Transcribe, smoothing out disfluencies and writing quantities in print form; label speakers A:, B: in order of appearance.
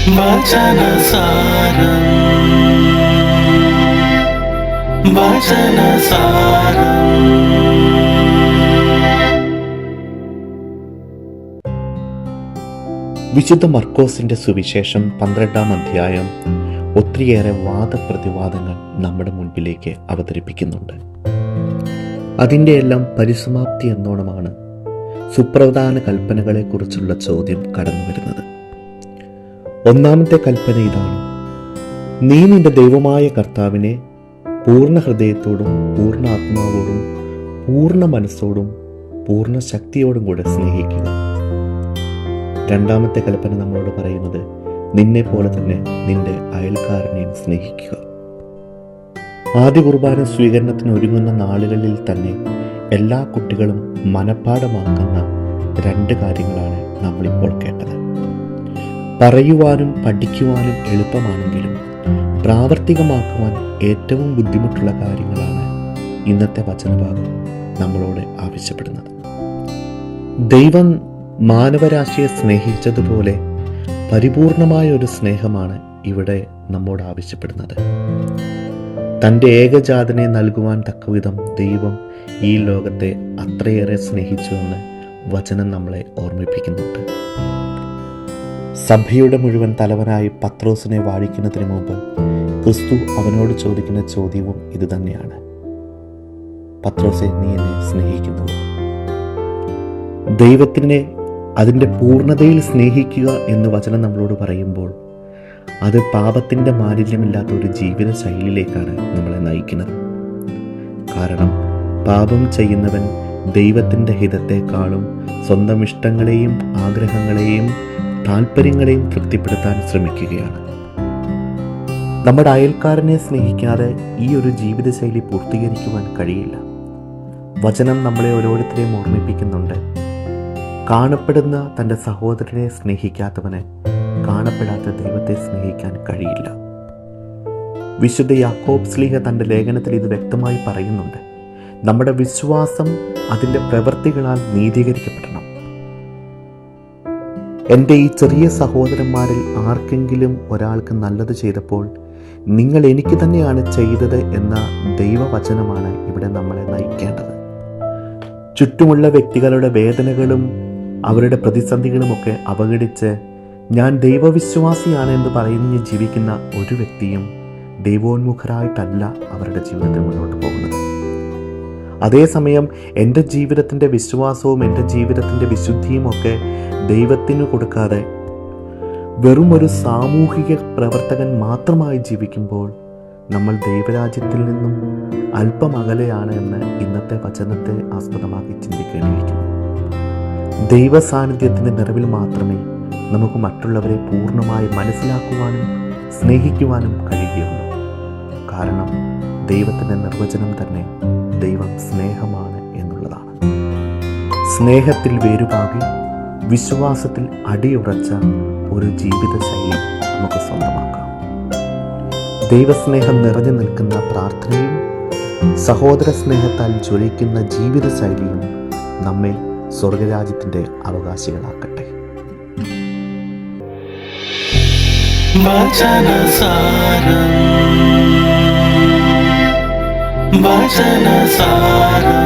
A: വചനസാരം വചനസാരം.
B: വിശുദ്ധ മർക്കോസിന്റെ സുവിശേഷം 12-ാം അധ്യായം ഒത്തിരിയേറെ വാദപ്രതിവാദങ്ങൾ നമ്മുടെ മുൻപിലേക്ക് അവതരിപ്പിക്കുന്നുണ്ട്. അതിൻ്റെ എല്ലാം പരിസമാപ്തി എന്നോണമാണ് സുപ്രധാന കൽപ്പനകളെക്കുറിച്ചുള്ള ചോദ്യം കടന്നു വരുന്നത്. ഒന്നാമത്തെ കൽപ്പന ഇതാണ്: നീ നിന്റെ ദൈവമായ കർത്താവിനെ പൂർണ്ണ ഹൃദയത്തോടും പൂർണ്ണ ആത്മാവോടും പൂർണ്ണ മനസ്സോടും പൂർണ്ണ ശക്തിയോടും കൂടെ സ്നേഹിക്കുക. രണ്ടാമത്തെ കൽപ്പന നമ്മളോട് പറയുന്നത് നിന്നെ പോലെ തന്നെ നിന്റെ അയൽക്കാരനെയും സ്നേഹിക്കുക. ആദ്യ കുർബാന സ്വീകരണത്തിന് ഒരുങ്ങുന്ന നാളുകളിൽ തന്നെ എല്ലാ കുട്ടികളും മനഃപ്പാഠമാക്കുന്ന 2 കാര്യങ്ങളാണ് നമ്മളിപ്പോൾ കേട്ടത്. പറയുവാനും പഠിക്കുവാനും എളുപ്പമാണെങ്കിലും പ്രാവർത്തികമാക്കുവാൻ ഏറ്റവും ബുദ്ധിമുട്ടുള്ള കാര്യങ്ങളാണ് ഇന്നത്തെ വചനഭാഗം നമ്മളോട് ആവശ്യപ്പെടുന്നത്. ദൈവം മാനവരാശിയെ സ്നേഹിച്ചതുപോലെ പരിപൂർണമായ ഒരു സ്നേഹമാണ് ഇവിടെ നമ്മോട് ആവശ്യപ്പെടുന്നത്. തൻ്റെ ഏകജാതനെ നൽകുവാൻ തക്കവിധം ദൈവം ഈ ലോകത്തെ അത്രയേറെ സ്നേഹിച്ചുവെന്ന് വചനം നമ്മളെ ഓർമ്മിപ്പിക്കുന്നുണ്ട്. സഭയുടെ മുഴുവൻ തലവനായി പത്രോസിനെ വാഴിക്കുന്നതിന് മുമ്പ് ക്രിസ്തു അവനോട് ചോദിക്കുന്ന ചോദ്യവും ഇത് തന്നെയാണ്: പത്രോസെ, നീ എന്നെ സ്നേഹിക്കുന്നുവോ? ദൈവത്തിനെ അതിൻ്റെ പൂർണ്ണതയിൽ സ്നേഹിക്കുക എന്ന് വചനം നമ്മളോട് പറയുമ്പോൾ അത് പാപത്തിൻ്റെ മാലിന്യമില്ലാത്ത ഒരു ജീവിത ശൈലിയിലേക്കാണ് നമ്മളെ നയിക്കുന്നത്. കാരണം പാപം ചെയ്യുന്നവൻ ദൈവത്തിൻ്റെ ഹിതത്തെക്കാളും സ്വന്തം ഇഷ്ടങ്ങളെയും ആഗ്രഹങ്ങളെയും താല്പര്യങ്ങളെയും തൃപ്തിപ്പെടുത്താൻ ശ്രമിക്കുകയാണ്. നമ്മുടെ അയൽക്കാരനെ സ്നേഹിക്കാതെ ഈ ഒരു ജീവിതശൈലി പൂർത്തീകരിക്കുവാൻ കഴിയില്ല. വചനം നമ്മളെ ഓരോരുത്തരെയും ഓർമ്മിപ്പിക്കുന്നുണ്ട്: കാണപ്പെടുന്ന തൻ്റെ സഹോദരനെ സ്നേഹിക്കാത്തവന് കാണപ്പെടാത്ത ദൈവത്തെ സ്നേഹിക്കാൻ കഴിയില്ല. വിശുദ്ധ യാക്കോബ് ശ്ലീഹ തൻ്റെ ലേഖനത്തിൽ ഇത് വ്യക്തമായി പറയുന്നുണ്ട്. നമ്മുടെ വിശ്വാസം അതിൻ്റെ പ്രവൃത്തികളാൽ നീതീകരിക്കപ്പെടണം. എൻ്റെ ഈ ചെറിയ സഹോദരന്മാരിൽ ആർക്കെങ്കിലും ഒരാൾക്ക് നല്ലത് ചെയ്തപ്പോൾ നിങ്ങൾ എനിക്ക് തന്നെയാണ് ചെയ്തത് എന്ന ദൈവവചനമാണ് ഇവിടെ നമ്മളെ നയിക്കേണ്ടത്. ചുറ്റുമുള്ള വ്യക്തികളുടെ വേദനകളും അവരുടെ പ്രതിസന്ധികളുമൊക്കെ അവഗണിച്ച് ഞാൻ ദൈവവിശ്വാസിയാണ് എന്ന് പറഞ്ഞ് ജീവിക്കുന്ന ഒരു വ്യക്തിയും ദൈവോന്മുഖരായിട്ടല്ല അവരുടെ ജീവിതത്തിൽ മുന്നോട്ട് പോകുന്നത്. അതേസമയം എൻ്റെ ജീവിതത്തിൻ്റെ വിശ്വാസവും എൻ്റെ ജീവിതത്തിൻ്റെ വിശുദ്ധിയും ഒക്കെ ദൈവത്തിന് കൊടുക്കാതെ വെറും ഒരു സാമൂഹിക പ്രവർത്തകൻ മാത്രമായി ജീവിക്കുമ്പോൾ നമ്മൾ ദൈവരാജ്യത്തിൽ നിന്നും അല്പം അകലെയാണ് എന്ന് ഇന്നത്തെ വചനത്തെ ആസ്പദമാക്കി ചിന്തിക്കേണ്ടിയിരിക്കുന്നു. ദൈവ സാന്നിധ്യത്തിൻ്റെ നിറവിൽ മാത്രമേ നമുക്ക് മറ്റുള്ളവരെ പൂർണ്ണമായി മനസ്സിലാക്കുവാനും സ്നേഹിക്കുവാനും കഴിയുകയുള്ളൂ. കാരണം ദൈവത്തിൻ്റെ നിർവചനം തന്നെ ദൈവം സ്നേഹമാണ് എന്നുള്ളതാണ്. സ്നേഹത്തിൽ വേരുപാകി വിശ്വാസത്തിൽ അടിയുറച്ച ഒരു ജീവിതശൈലി നമുക്ക് സ്വന്തമാക്കാം. ദൈവസ്നേഹം നിറഞ്ഞു നിൽക്കുന്ന പ്രാർത്ഥനയും സഹോദര സ്നേഹത്താൽ ജ്വലിക്കുന്ന ജീവിതശൈലിയും നമ്മെ സ്വർഗരാജ്യത്തിൻ്റെ അവകാശികളാക്കട്ടെ.
A: വചനസാരം വചനസാരം.